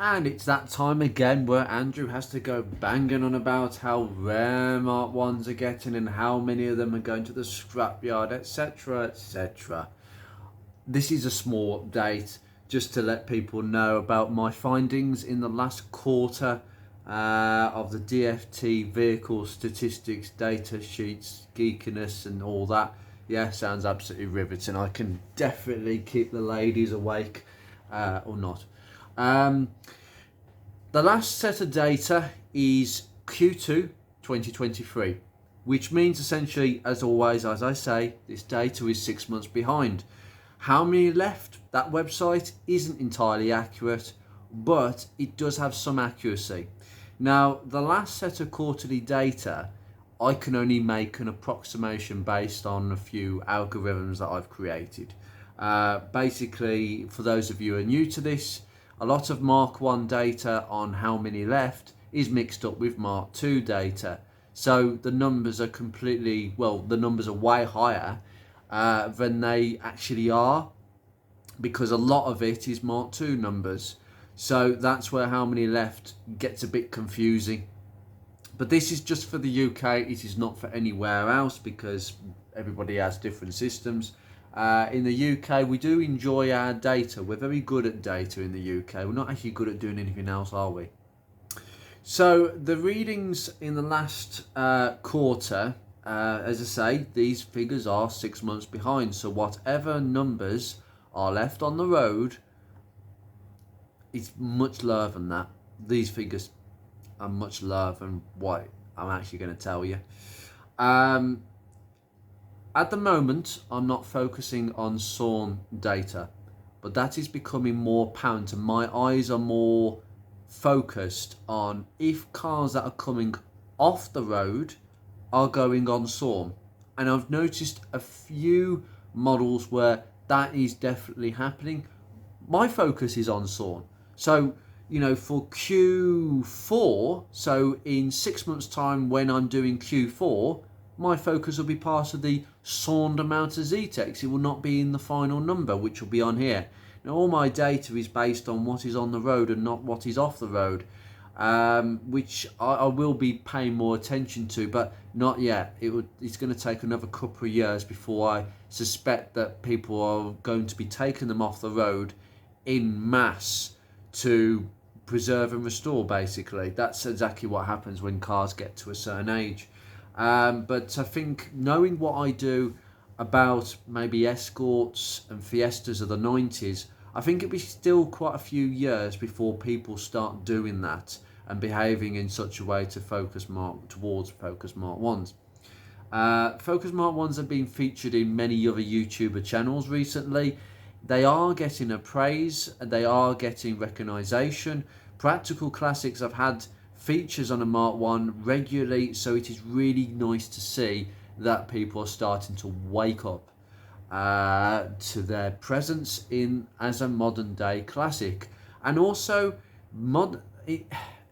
And it's that time again where Andrew has to go banging on about how rare Mark 1s are getting and how many of them are going to the scrapyard, etc, etc. This is a small update just to let people know about my findings in the last quarter of the DFT vehicle statistics, data sheets, geekiness and all that. Yeah, sounds absolutely riveting. I can definitely keep the ladies awake or not. The last set of data is Q2 2023, which means essentially, as always, as I say, this data is 6 months behind. How many left? That website isn't entirely accurate, but it does have some accuracy. Now, the last set of quarterly data, I can only make an approximation based on a few algorithms that I've created. Basically, for those of you who are new to this, a lot of Mark 1 data on how many left is mixed up with Mark 2 data. So the numbers are the numbers are way higher than they actually are, because a lot of it is Mark 2 numbers. So that's where how many left gets a bit confusing. But this is just for the UK, it is not for anywhere else because everybody has different systems. In the UK, we do enjoy our data. We're very good at data in the UK. We're not actually good at doing anything else, are we? So the readings in the last quarter, as I say, these figures are 6 months behind. So whatever numbers are left on the road, it's much lower than that. These figures are much lower than what I'm actually going to tell you. At the moment, I'm not focusing on SORN data, but that is becoming more apparent and my eyes are more focused on if cars that are coming off the road are going on SORN. And I've noticed a few models where that is definitely happening. My focus is on SORN. So, for Q4, so in 6 months' time when I'm doing Q4, my focus will be part of the SORNed amount of Z-Tex. It will not be in the final number, which will be on here. Now, all my data is based on what is on the road and not what is off the road, which I will be paying more attention to, but not yet. It's going to take another couple of years before I suspect that people are going to be taking them off the road in mass to preserve and restore, basically. That's exactly what happens when cars get to a certain age. But I think knowing what I do about maybe Escorts and Fiestas of the 90s, I think it'll be still quite a few years before people start doing that and behaving in such a way to towards Focus Mark 1s. Focus Mark 1s have been featured in many other YouTuber channels recently. They are getting praise, they are getting recognition. Practical Classics have had features on a Mark 1 regularly, so it is really nice to see that people are starting to wake up to their presence as a modern day classic. And also,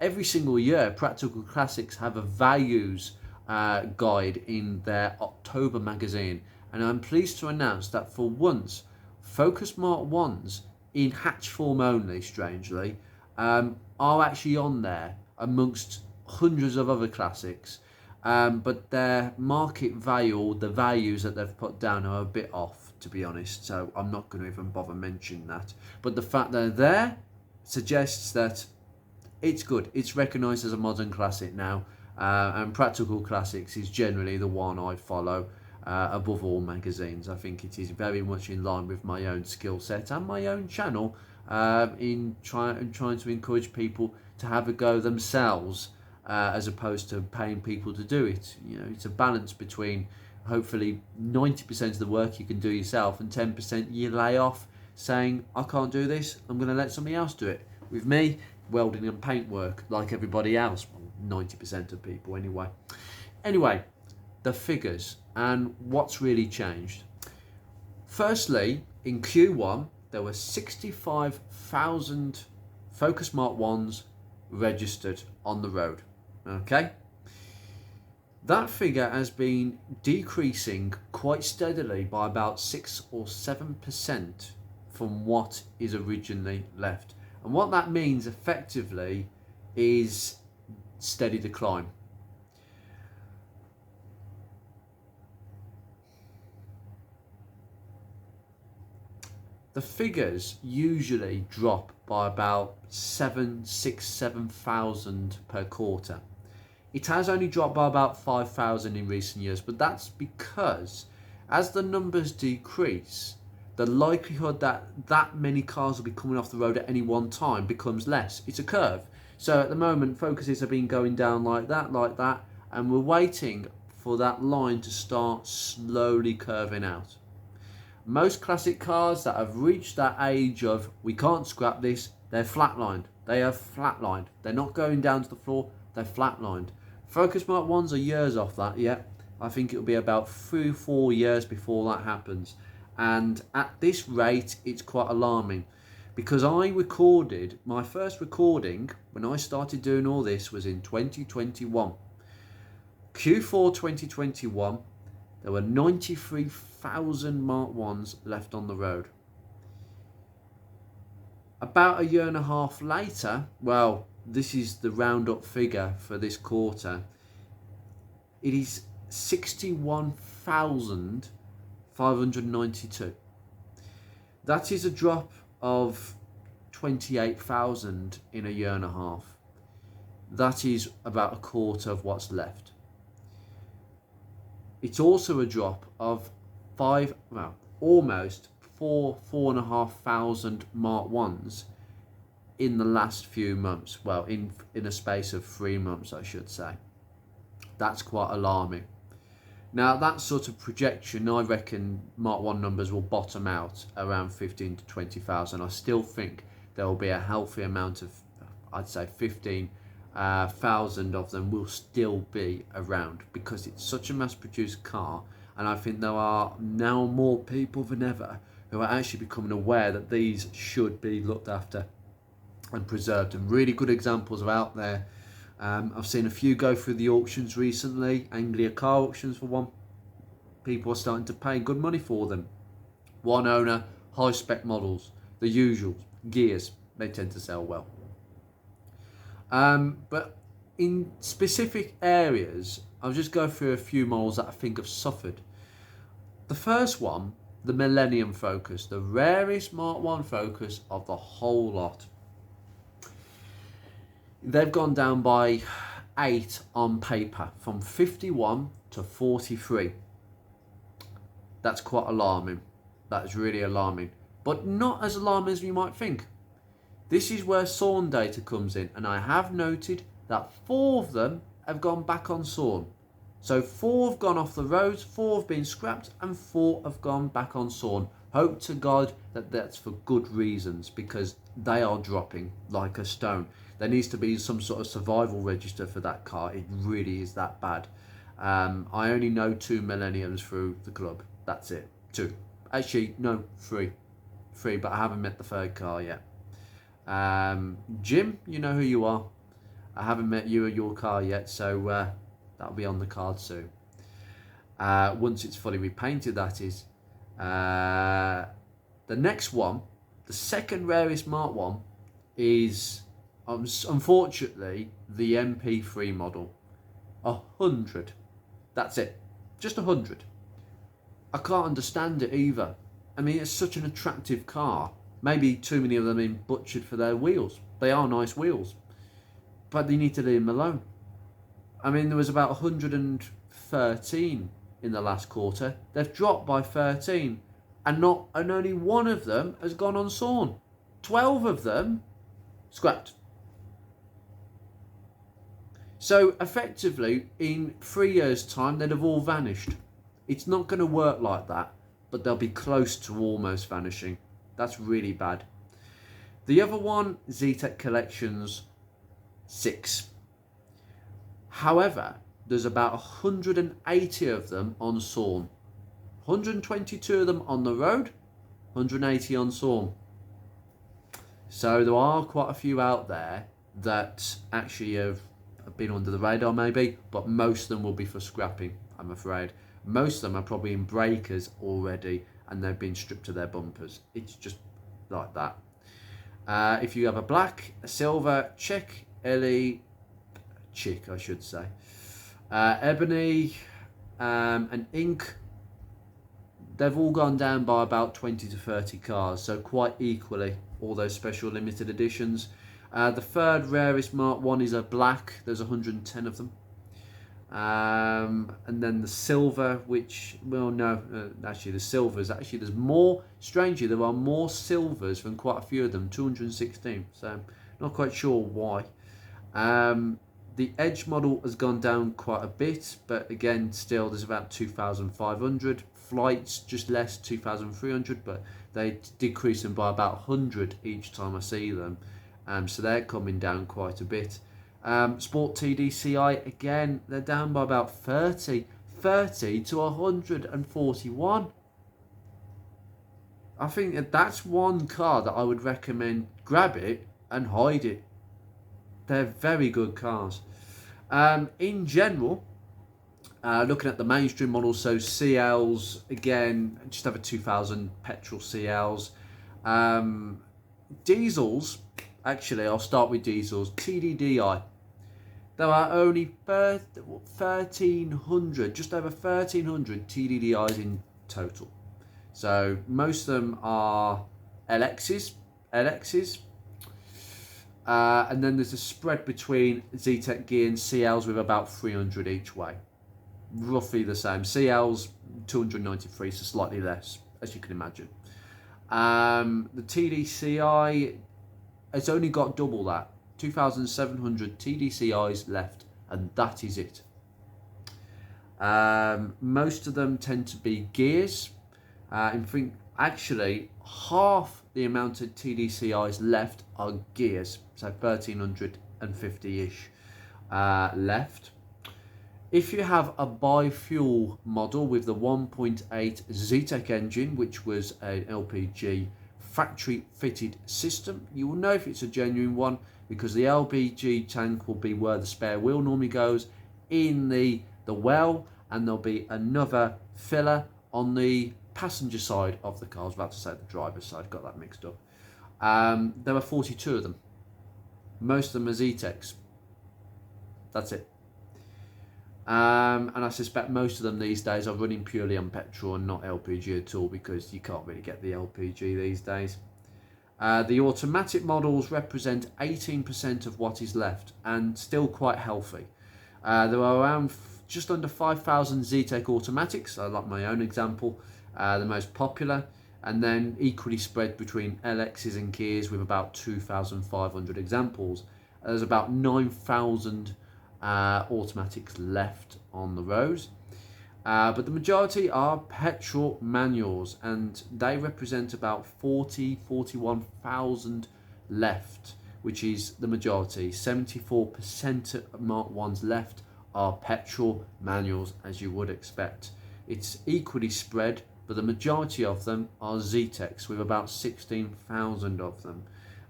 every single year Practical Classics have a values guide in their October magazine, and I'm pleased to announce that for once Focus Mark 1s in hatch form only, strangely, are actually on there amongst hundreds of other classics, but their market value, or the values that they've put down, are a bit off, to be honest, so I'm not going to even bother mentioning that. But the fact they're there suggests that it's good, it's recognised as a modern classic now, and Practical Classics is generally the one I follow above all magazines. I think it is very much in line with my own skill set and my own channel, in trying to encourage people to have a go themselves, as opposed to paying people to do it. It's a balance between hopefully 90% of the work you can do yourself and 10% you lay off saying, I can't do this, I'm going to let somebody else do it. With me, welding and paint work like everybody else, 90% of people anyway. Anyway, the figures and what's really changed. Firstly, in Q1 there were 65,000 Focus Mark 1s registered on the road. Okay, that figure has been decreasing quite steadily by about 6 or 7% from what is originally left, And what that means effectively is steady decline. The figures usually drop by about 7,000 per quarter. It has only dropped by about 5,000 in recent years, but that's because as the numbers decrease, the likelihood that many cars will be coming off the road at any one time becomes less. It's a curve. So at the moment, focuses have been going down like that, and we're waiting for that line to start slowly curving out. Most classic cars that have reached that age of we can't scrap this, they're flatlined. They are flatlined. They're not going down to the floor, they're flatlined. Focus Mark 1s are years off that, yeah. I think it'll be about 3-4 years before that happens. And at this rate, it's quite alarming. Because I recorded, my first recording, when I started doing all this, was in 2021. Q4 2021, there were 93,000 Mark 1s left on the road. About a year and a half later, well, this is the roundup figure for this quarter, it is 61,592. That is a drop of 28,000 in a year and a half. That is about a quarter of what's left. It's also a drop of almost 4,500 Mark 1s in the last few months. Well, in a space of 3 months, I should say. That's quite alarming. Now, that sort of projection, I reckon Mark 1 numbers will bottom out around 15 to 20,000. I still think there will be a healthy amount of, I'd say 15,000 of them will still be around, because it's such a mass-produced car, and I think there are now more people than ever who are actually becoming aware that these should be looked after and preserved, and really good examples are out there. I've seen a few go through the auctions recently, Anglia car auctions for one. People are starting to pay good money for them. One owner, high spec models, the usuals, gears, they tend to sell well. But in specific areas, I'll just go through a few models that I think have suffered. The first one, the Millennium Focus, the rarest Mark 1 Focus of the whole lot. They've gone down by 8 on paper, from 51 to 43. That's quite alarming. That's really alarming. But not as alarming as you might think. This is where sawn data comes in, and I have noted that 4 of them have gone back on sawn. So 4 have gone off the roads, 4 have been scrapped, and 4 have gone back on sawn. Hope to God that that's for good reasons, because they are dropping like a stone. There needs to be some sort of survival register for that car. It really is that bad. I only know 2 Millenniums through the club. That's it. 2. Actually, no, 3. 3, but I haven't met the third car yet. Jim, you know who you are. I haven't met you or your car yet, so that'll be on the card soon. Once it's fully repainted, that is. The next one, the second rarest Mark 1, is unfortunately the MP3 model. 100. That's it. Just 100. I can't understand it either. I mean, it's such an attractive car. Maybe too many of them have been butchered for their wheels. They are nice wheels, but they need to leave them alone. I mean, there was about 113 in the last quarter. They've dropped by 13, and only 1 of them has gone on sawn. 12 of them scrapped. So effectively, in 3 years' time, they'd have all vanished. It's not going to work like that, but they'll be close to almost vanishing. That's really bad. The other one, Zetec Collections 6. However, there's about 180 of them on sawn. 122 of them on the road, 180 on sawn. So there are quite a few out there that actually have been under the radar maybe, but most of them will be for scrapping, I'm afraid. Most of them are probably in breakers already, and they've been stripped to their bumpers. It's just like that. If you have a black, a silver, chick, chick I should say, ebony, and ink, they've all gone down by about 20 to 30 cars, so quite equally, all those special limited editions. The third rarest Mark 1 is a black, there's 110 of them. And then the silver, which, well, no, actually the silvers, actually there's more, strangely, there are more silvers than quite a few of them, 216, so not quite sure why. The Edge model has gone down quite a bit, but again, still there's about 2,500. Flights, just less, 2,300, but they decrease them by about 100 each time I see them. So they're coming down quite a bit. Sport TDCI, again, they're down by about 30 to 141. I think that's one car that I would recommend. Grab it and hide it. They're very good cars. In general, looking at the mainstream models, so CLs, again, just over 2,000 petrol CLs. Diesels, actually, I'll start with diesels. TDDI. There are only 1,300, just over 1,300 TDDIs in total. So most of them are LXs, and then there's a spread between Zetec gear and CLs with about 300 each way. Roughly the same. CLs 293, so slightly less, as you can imagine. The TDCI, it's only got double that. 2,700 TDCIs left, and that is it. Most of them tend to be gears. In fact, actually, half the amount of TDCIs left are gears, so 1,350-ish left. If you have a bi-fuel model with the 1.8 Zetec engine, which was an LPG factory fitted system, you will know if it's a genuine one, because the LPG tank will be where the spare wheel normally goes, in the well, and there'll be another filler on the passenger side of the car. I was about to say the driver's side, got that mixed up. There were 42 of them. Most of them are Zetecs. That's it. And I suspect most of them these days are running purely on petrol and not LPG at all, because you can't really get the LPG these days. The automatic models represent 18% of what is left, and still quite healthy. There are around just under 5,000 Zetec automatics, I like my own example, the most popular, and then equally spread between LXs and gears with about 2,500 examples. There's about 9,000 automatics left on the roads. But the majority are petrol manuals, and they represent about 41,000 left, which is the majority. 74% of Mark 1s left are petrol manuals, as you would expect. It's equally spread, but the majority of them are Zetecs, with about 16,000 of them.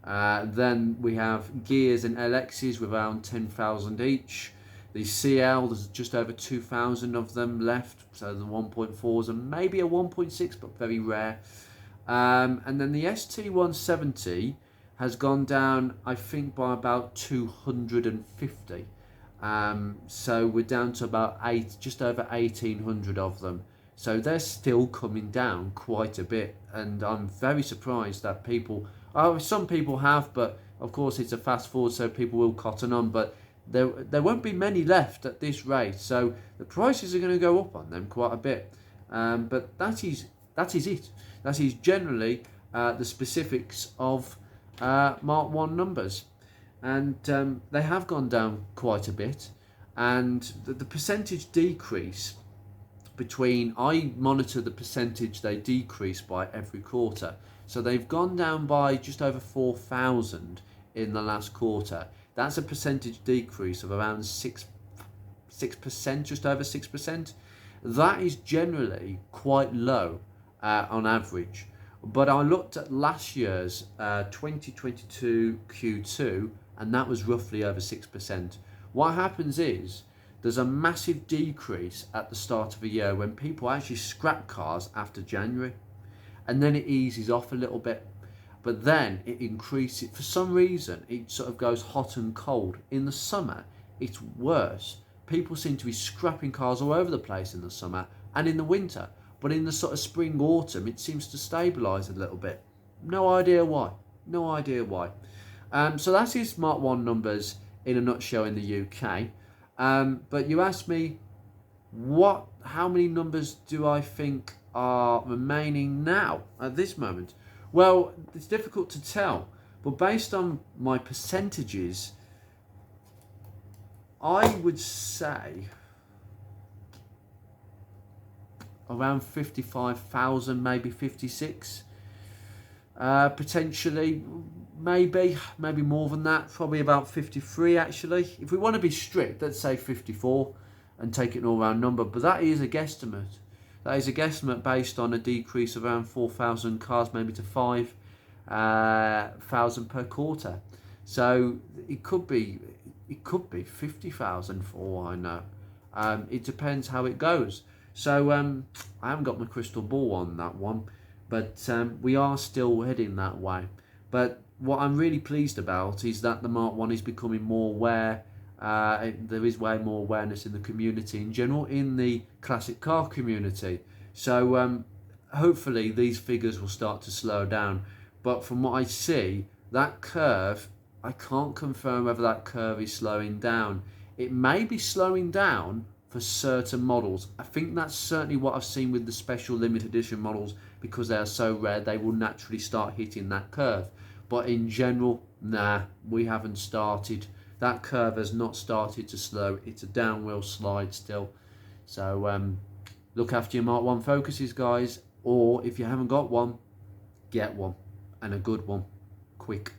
Then we have gears and LXs with around 10,000 each. The CL, there's just over 2,000 of them left, so the 1.4s and maybe a 1.6, but very rare. And then the ST170 has gone down, I think, by about 250. So we're down to about just over 1,800 of them. So they're still coming down quite a bit, and I'm very surprised that some people have, but of course it's a fast forward, so people will cotton on, but there won't be many left at this rate, so the prices are going to go up on them quite a bit. But that is it. That is generally the specifics of Mark 1 numbers, and they have gone down quite a bit, and the percentage decrease I monitor the percentage they decrease by every quarter, so they've gone down by just over 4,000 in the last quarter. That's a percentage decrease of around 6%, just over 6%. That is generally quite low on average. But I looked at last year's 2022 Q2, and that was roughly over 6%. What happens is there's a massive decrease at the start of a year when people actually scrap cars after January, and then it eases off a little bit. but then it increases. For some reason, it sort of goes hot and cold. In the summer, it's worse. People seem to be scrapping cars all over the place in the summer and in the winter. But in the sort of spring, autumn, it seems to stabilise a little bit. No idea why. No idea why. So that's his Mark 1 numbers in a nutshell in the UK. But you asked me, how many numbers do I think are remaining now at this moment? Well, it's difficult to tell, but based on my percentages, I would say around 55,000, maybe 56. Potentially, maybe more than that, probably about 53 actually. If we want to be strict, let's say 54 and take it an all-round number, but that is a guesstimate. That is a guesstimate based on a decrease of around 4,000 cars, maybe to 5,000 per quarter. So it could be 50,000 for all I know. It depends how it goes. So I haven't got my crystal ball on that one, but we are still heading that way. But what I'm really pleased about is that the Mark 1 is becoming more aware. There is way more awareness in the community in general, in the classic car community. So hopefully these figures will start to slow down. But from what I see, that curve, I can't confirm whether that curve is slowing down. It may be slowing down for certain models. I think that's certainly what I've seen with the special limited edition models, because they are so rare, they will naturally start hitting that curve. But in general, nah, we haven't started. That curve has not started to slow. It's a downward slide still. So look after your Mark 1 Focuses, guys. Or if you haven't got one, get one. And a good one. Quick.